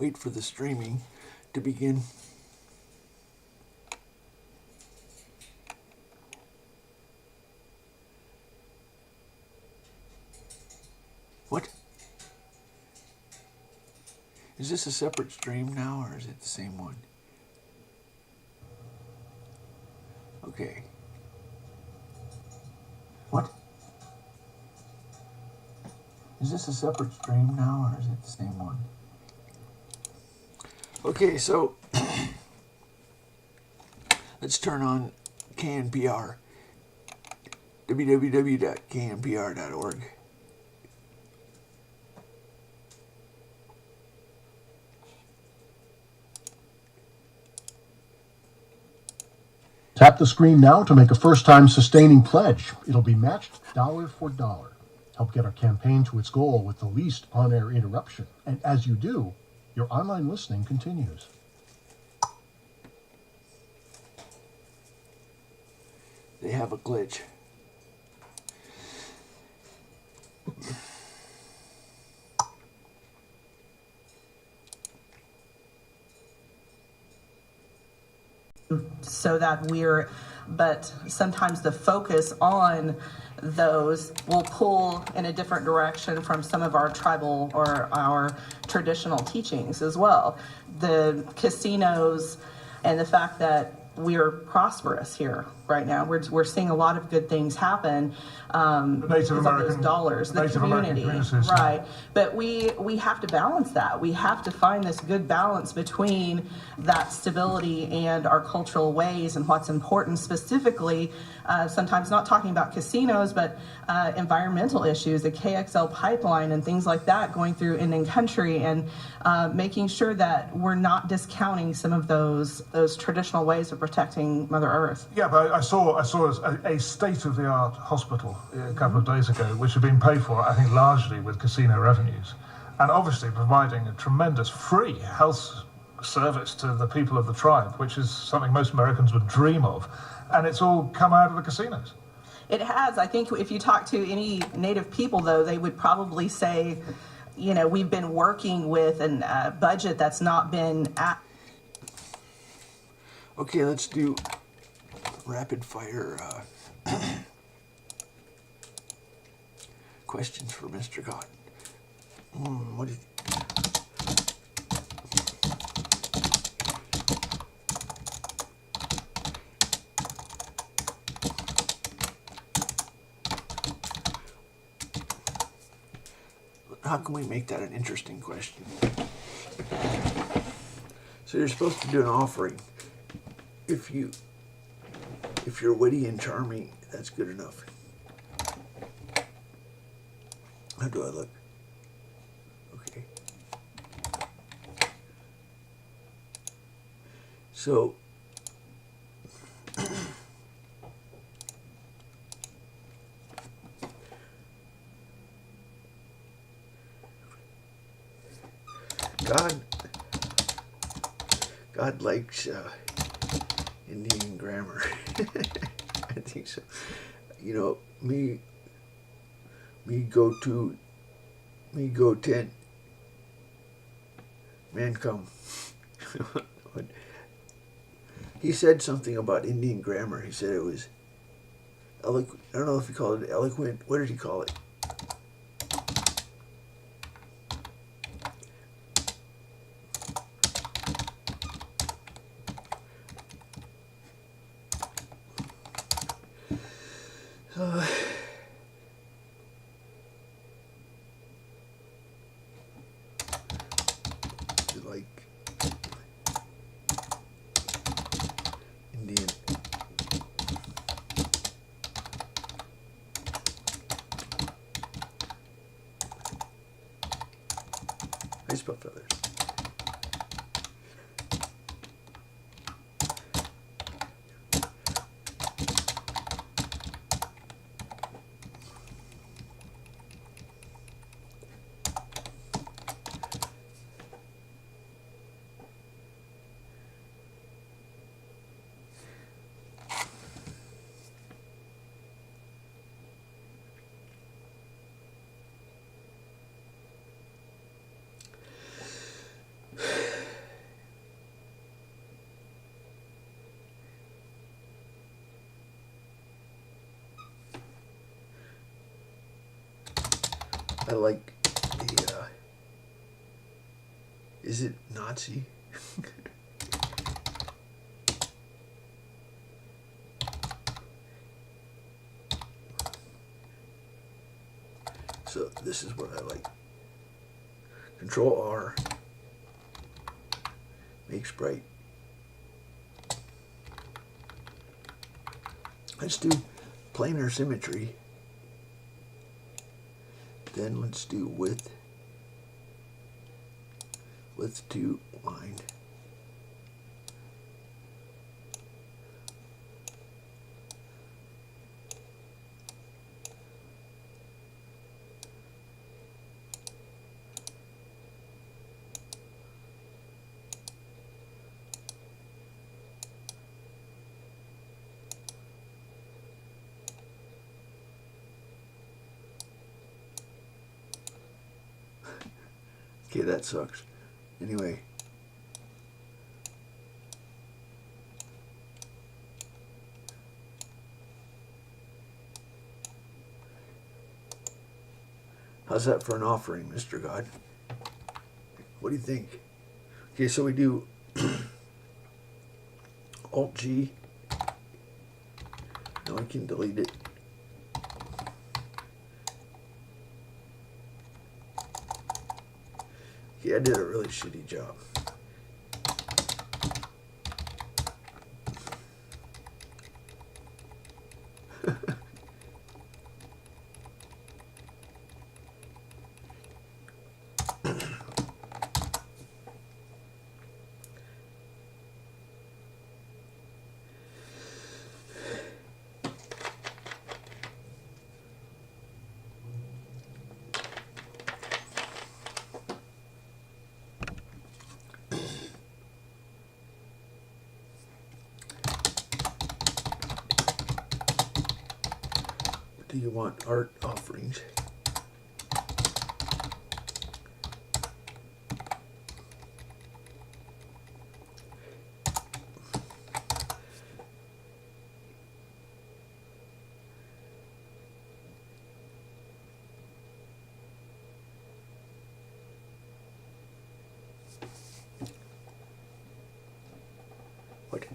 wait for the streaming to begin. What? Is this a separate stream now, or is it the same one? Okay. What? Is this a separate stream now, or is it the same one? Okay, so let's turn on KNPR, www.knpr.org. Tap the screen now to make a first-time sustaining pledge. It'll be matched dollar for dollar. Help get our campaign to its goal with the least on-air interruption. And as you do, your online listening continues. They have a glitch. So that but sometimes the focus on those will pull in a different direction from some of our tribal or our traditional teachings as well. The casinos and the fact that we're prosperous here right now. We're seeing a lot of good things happen because of those dollars, the community, right? But we have to balance that. We have to find this good balance between that stability and our cultural ways and what's important specifically. Sometimes not talking about casinos, but environmental issues, the KXL pipeline and things like that going through Indian country, and making sure that we're not discounting some of those traditional ways of protecting Mother Earth. Yeah, but I saw a state-of-the-art hospital a couple of days ago, which had been paid for, I think, largely with casino revenues, and obviously providing a tremendous free health service to the people of the tribe, which is something most Americans would dream of, and it's all come out of the casinos. It has. I think if you talk to any Native people, though, they would probably say, you know, we've been working with a budget that's not been at. Okay, let's do rapid fire questions for Mr. God. What do you How can we make that an interesting question? So you're supposed to do an offering. If you're witty and charming, that's good enough. How do I look? Okay. So God likes Indian grammar. I think so. You know, me go tent, man come. He said something about Indian grammar. He said it was eloquent. I don't know if he called it eloquent. What did he call it? Like Indian. I spell feathers. I like the, is it Nazi? So this is what I like. Control R makes bright. Let's do planar symmetry. Then let's do width. Let's do line. Okay, that sucks. Anyway. How's that for an offering, Mr. God? What do you think? Okay, so we do Alt G. Now I can delete it. Yeah, I did a really shitty job. Do you want art offerings? What?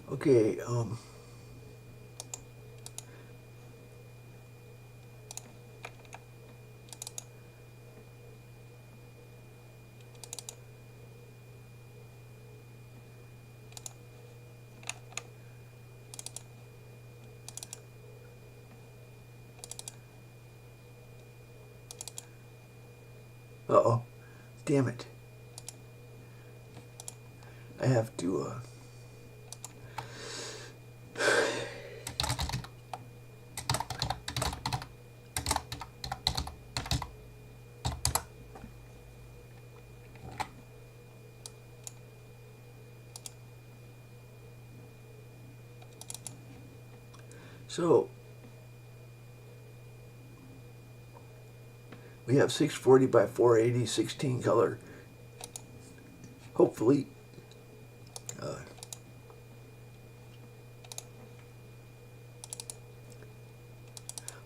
Okay, uh-oh. Damn it. I have to, so we have 640 by 480, 16 color. Hopefully,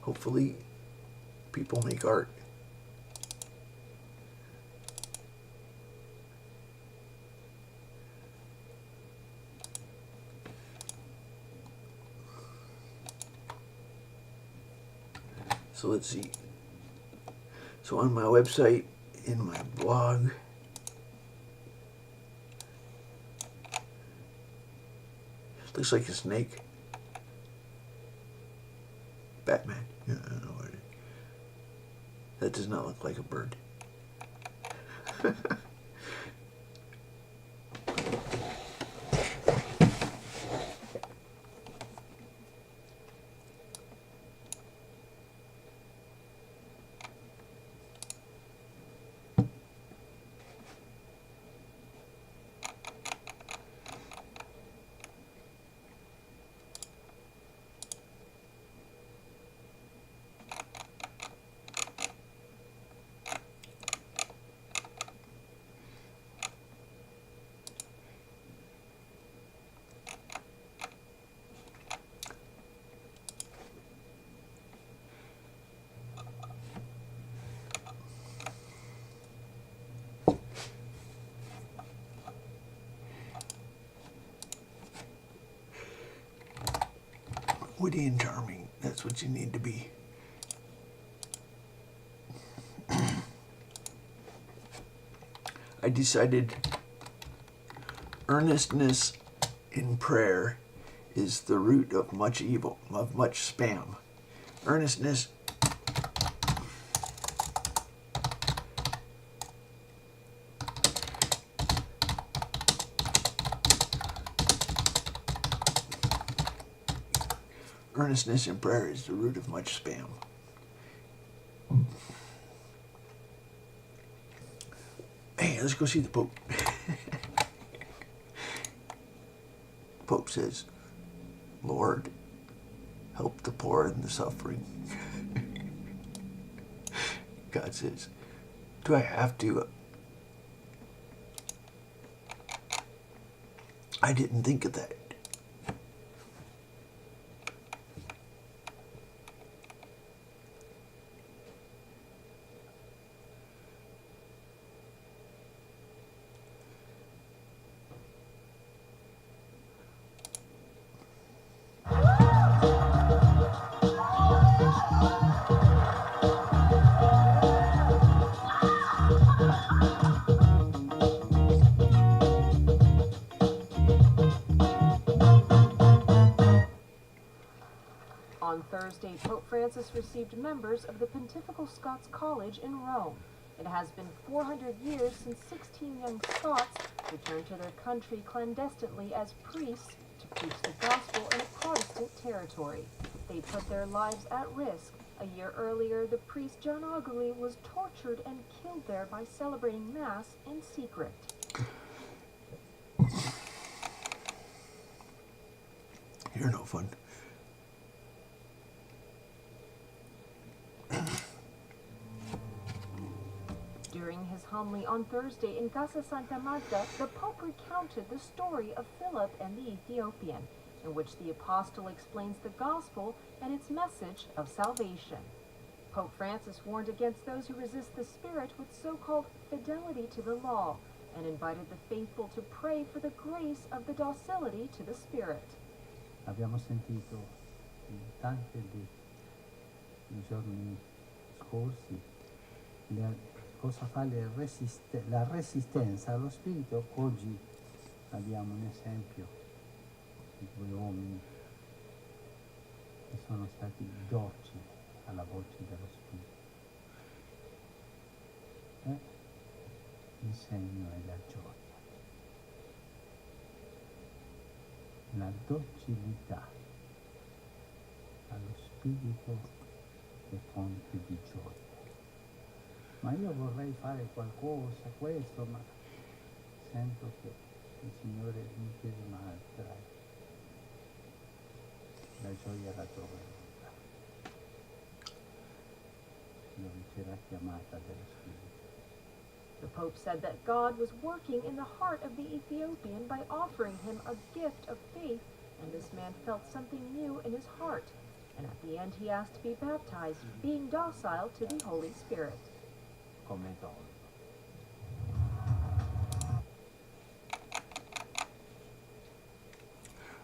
hopefully people make art. So let's see. So on my website, in my blog, looks like a snake. Batman. Yeah, I don't know what it is. That does not look like a bird. Witty and charming. That's what you need to be. I decided earnestness in prayer is the root of much evil, of much spam. Earnestness Earnestness in prayer is the root of much spam. Hey, let's go see the Pope. Pope says, Lord, help the poor and the suffering. God says, do I have to? I didn't think of that. On Thursday, Pope Francis received members of the Pontifical Scots College in Rome. It has been 400 years since 16 young Scots returned to their country clandestinely as priests to preach the gospel in a Protestant territory. They put their lives at risk. A year earlier, the priest John Augerly was tortured and killed there by celebrating Mass in secret. You're no fun. During his homily on Thursday in Casa Santa Marta, the Pope recounted the story of Philip and the Ethiopian, in which the apostle explains the gospel and its message of salvation. Pope Francis warned against those who resist the Spirit with so-called fidelity to the law, and invited the faithful to pray for the grace of the docility to the Spirit. Abbiamo sentito tante nei giorni scorsi cosa fa la resistenza allo spirito. Oggi abbiamo un esempio di due uomini che sono stati docili alla voce dello spirito. E il segno è la gioia, la docilità allo spirito è fonte di gioia. Ma io vorrei fare qualcosa, questo, ma sento che il Signore mi chiede un'altra. La gioia la troverò. Dove c'è la chiamata dello Spirito. The Pope said that God was working in the heart of the Ethiopian by offering him a gift of faith, and this man felt something new in his heart. And at the end he asked to be baptized, being docile to the Holy Spirit. Come dono.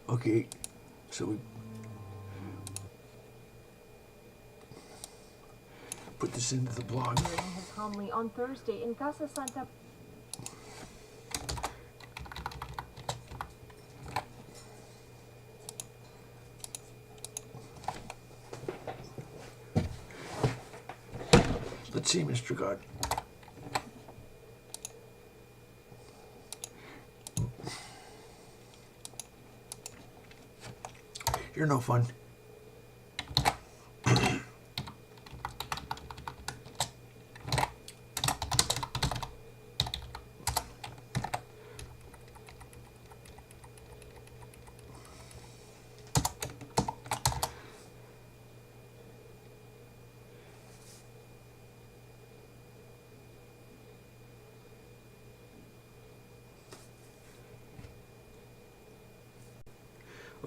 Okay, so we put this into the blog. During his homily on Thursday in Casa Santa Let's see, Mr. God. You're no fun.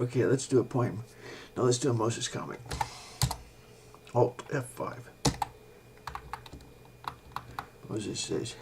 Okay, let's do a poem. Now let's do a Moses comic. Alt F5. Moses says,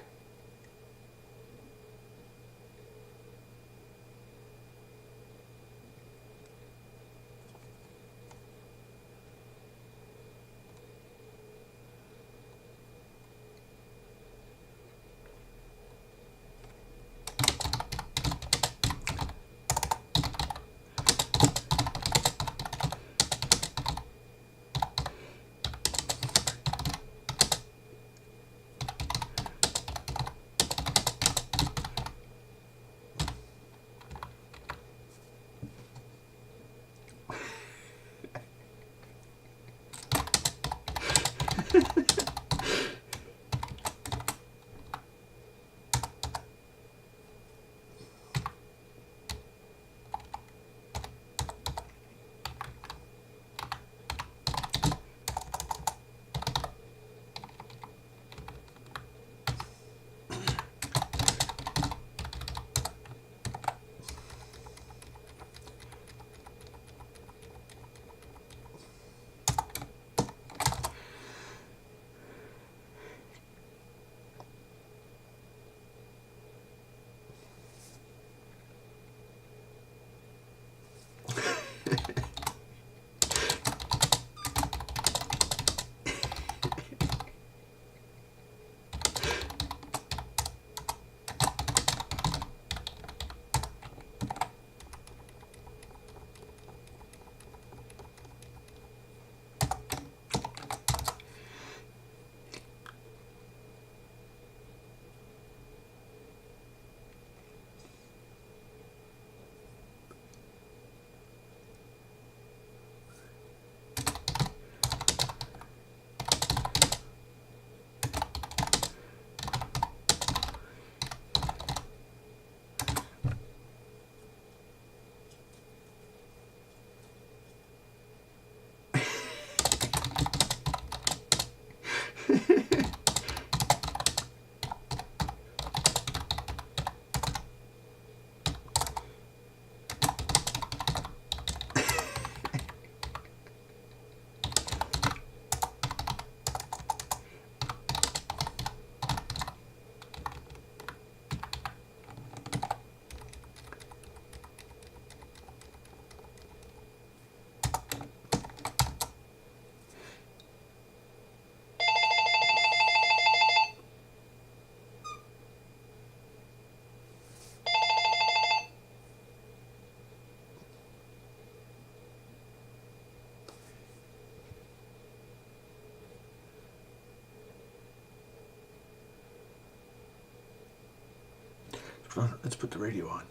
Let's put the radio on.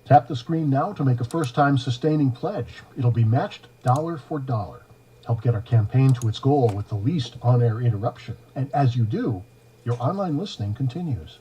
Tap the screen now to make a first-time sustaining pledge. It'll be matched dollar for dollar. Help get our campaign to its goal with the least on-air interruption. And as you do, your online listening continues.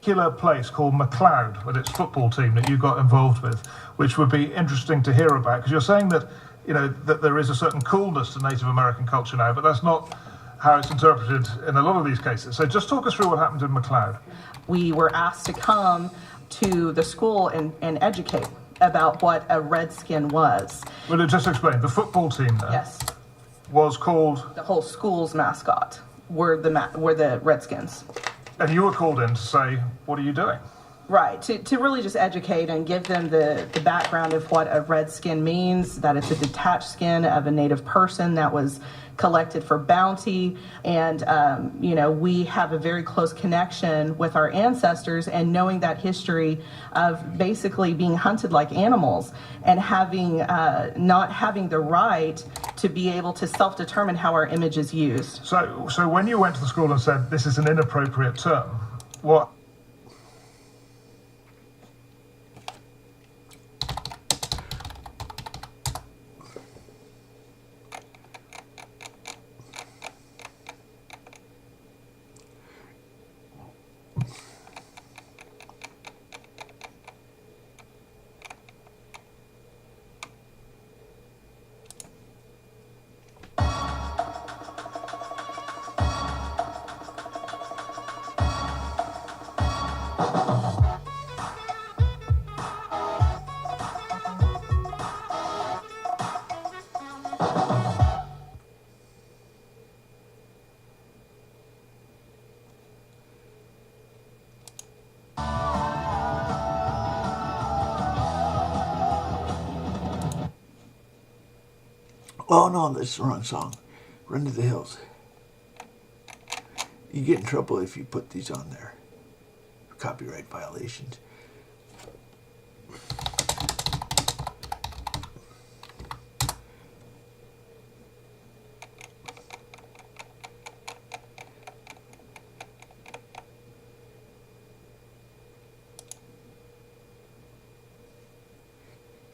Particular place called McLeod with its football team that you got involved with, which would be interesting to hear about, because you're saying that, you know, that there is a certain coolness to Native American culture now, but that's not how it's interpreted in a lot of these cases. So just talk us through what happened in McLeod. We were asked to come to the school and educate about what a redskin was. Well, just explain. The football team there Yes, was called, the whole school's mascot were the Redskins. and you were called in to say, what are you doing? Right, to really just educate and give them the background of what a redskin means, that it's a detached skin of a native person that was collected for bounty. And, you know, we have a very close connection with our ancestors, and knowing that history of basically being hunted like animals and having not having the right to be able to self-determine how our image is used. So when you went to the school and said, this is an inappropriate term, what? Oh no, that's the wrong song. Run to the Hills. You get in trouble if you put these on there. Copyright violations.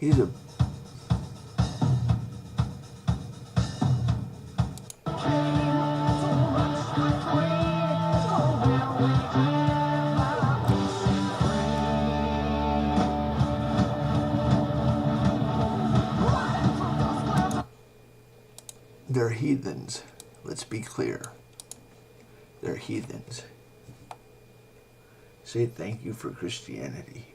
He's a they're heathens. Let's be clear. They're heathens. Say thank you for Christianity.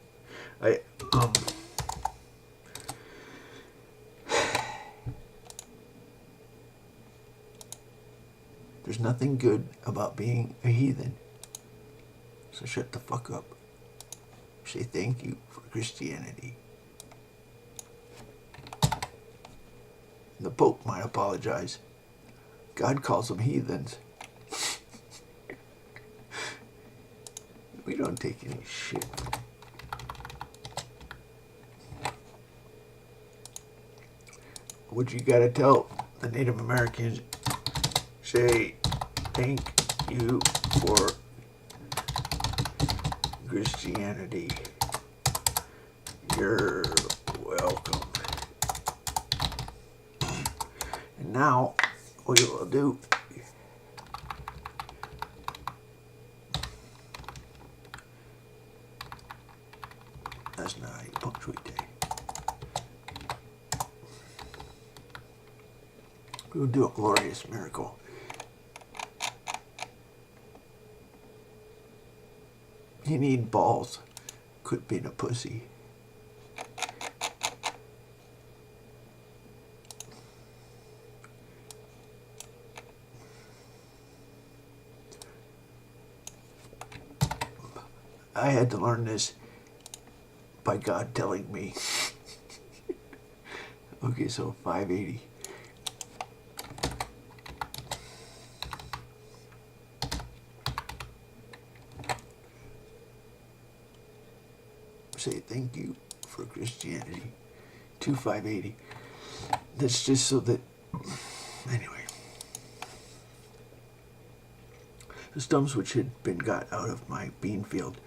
There's nothing good about being a heathen. So shut the fuck up. Say thank you for Christianity. The Pope might apologize. God calls them heathens. We don't take any shit. What you gotta tell the Native Americans, say thank you for Christianity. You're welcome. And now, we will do that's not how you punctuate day. We will do a glorious miracle. You need balls. Quit being a pussy. I had to learn this by God telling me. Okay, so 580. Say thank you for Christianity. 2580. That's just so that anyway. The stumps which had been got out of my bean field,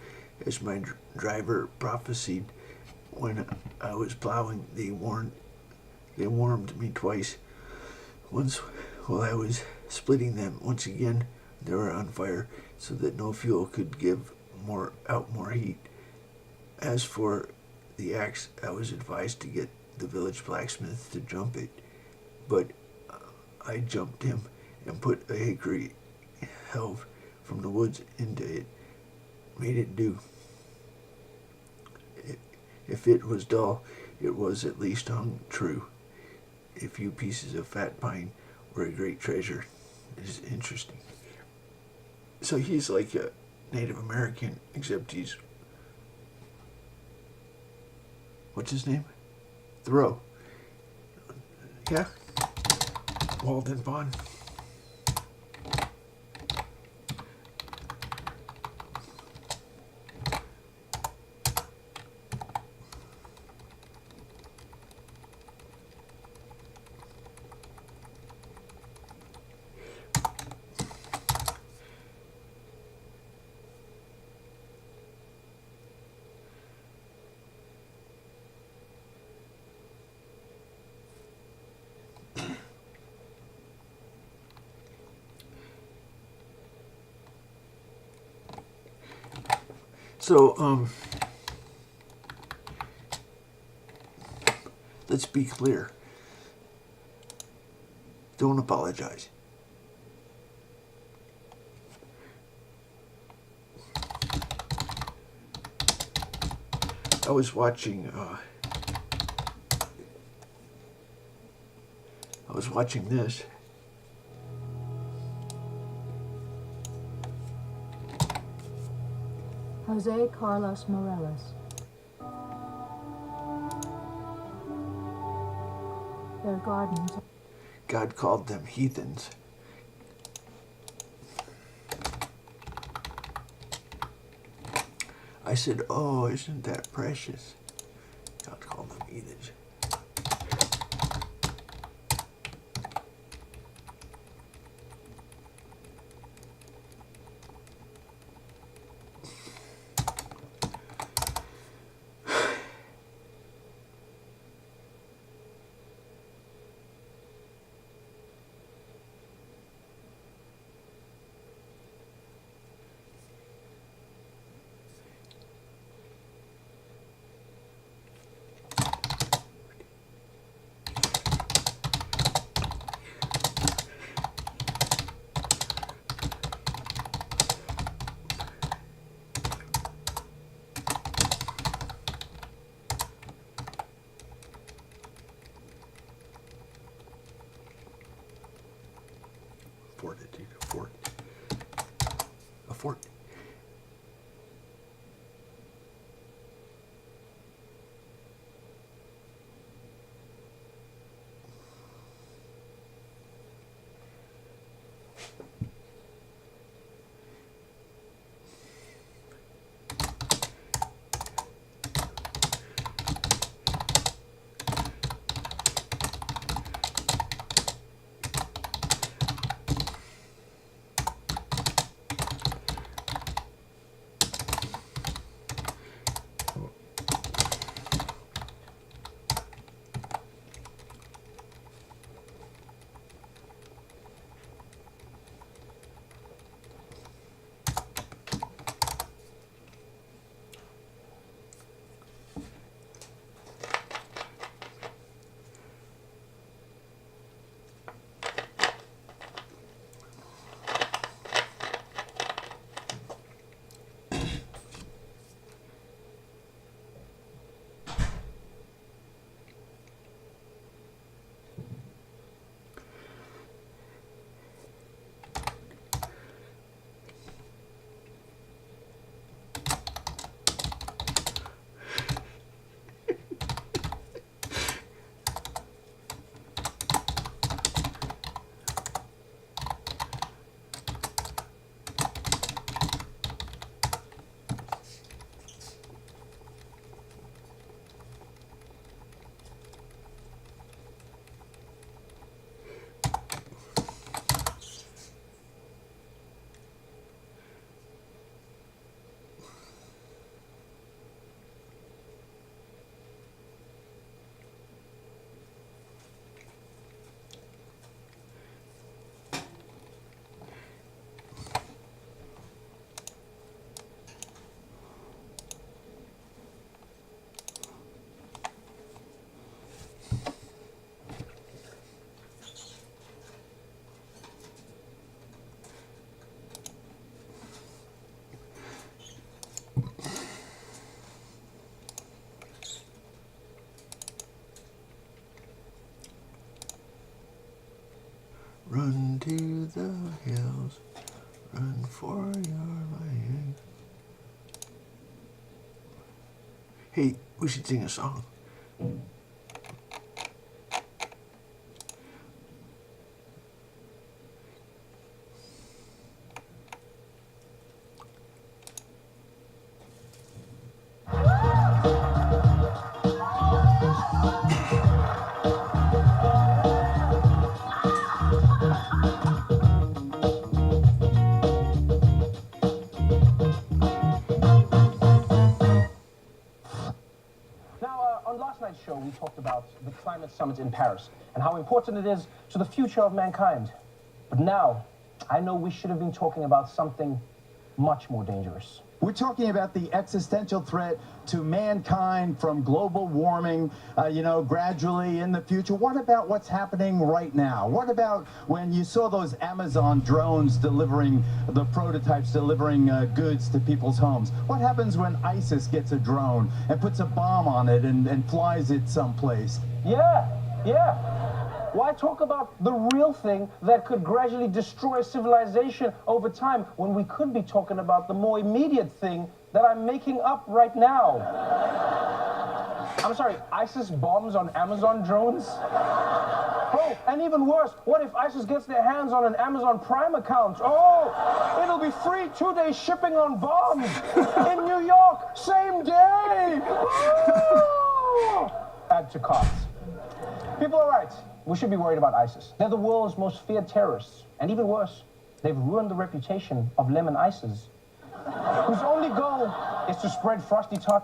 as my driver prophesied when I was plowing, they warmed me twice. Once while I was splitting them, once again they were on fire, so that no fuel could give out more heat. As for the axe, I was advised to get the village blacksmith to jump it, but I jumped him and put a hickory helve from the woods into it, made it do. If it was dull, it was at least hung true. A few pieces of fat pine were a great treasure. It is interesting. So he's like a Native American, except he's, what's his name? Thoreau. Yeah. Walden Pond. So, let's be clear. Don't apologize. I was watching this. Jose Carlos Morales. Their gardens. God called them heathens. I said, oh, isn't that precious? God called them heathens. fortitude, a fort. Run to the hills, run for your life. Hey, we should sing a song. On last night's show, we talked about the climate summit in Paris and how important it is to the future of mankind. But now, I know we should have been talking about something much more dangerous. We're talking about the existential threat to mankind from global warming, gradually in the future. What about what's happening right now? What about when you saw those Amazon drones delivering the prototypes, delivering goods to people's homes? What happens when ISIS gets a drone and puts a bomb on it and flies it someplace? Yeah. Why talk about the real thing that could gradually destroy civilization over time when we could be talking about the more immediate thing that I'm making up right now? I'm sorry, ISIS bombs on Amazon drones? Oh, and even worse, what if ISIS gets their hands on an Amazon Prime account? Oh, it'll be free 2-day shipping on bombs in New York, same day! Oh! Add to cart. People are right. We should be worried about ISIS. They're the world's most feared terrorists. And even worse, they've ruined the reputation of lemon ices, whose only goal is to spread frosty tart.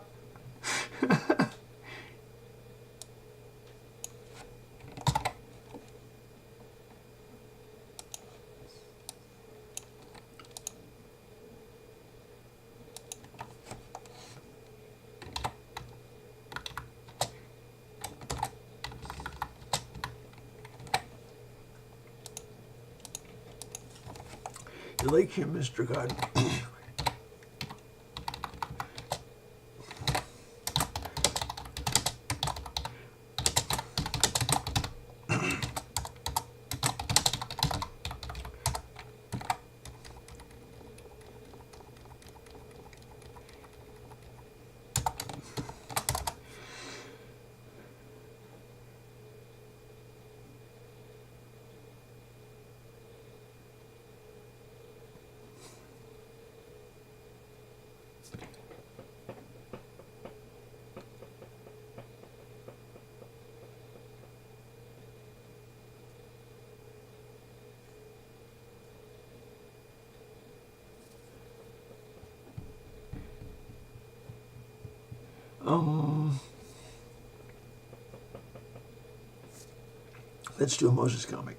You like him, Mr. God? Let's do a Moses comic.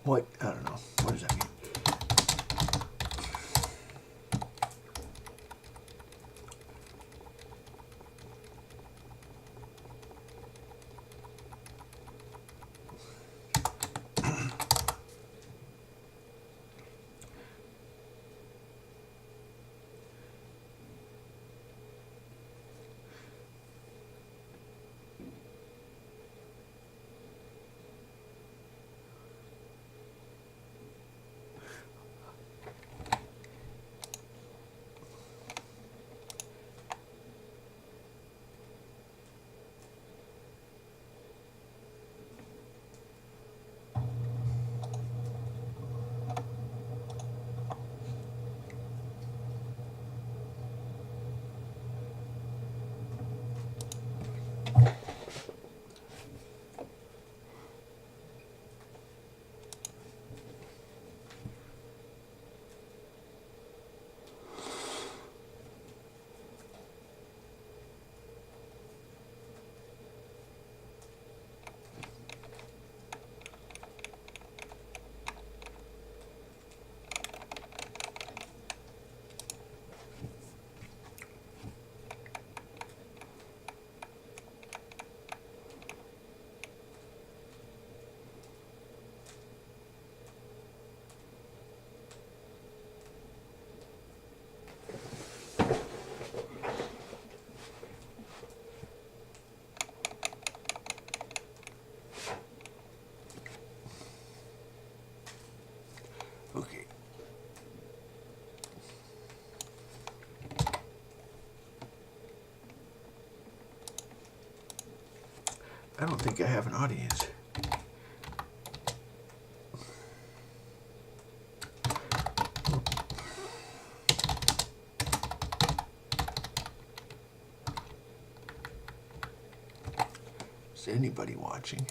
What? I don't know. What does that mean? Okay. I don't think I have an audience. Is anybody watching?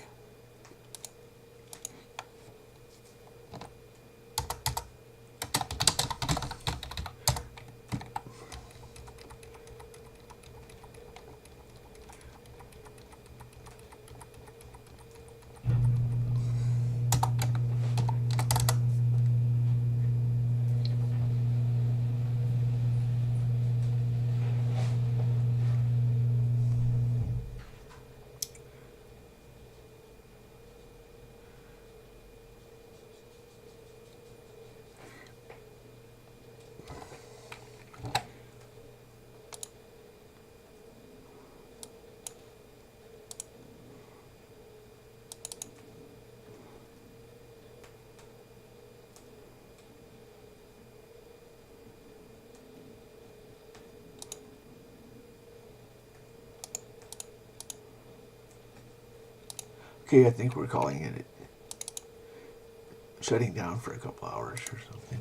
Okay, I think we're calling it shutting down for a couple hours or something.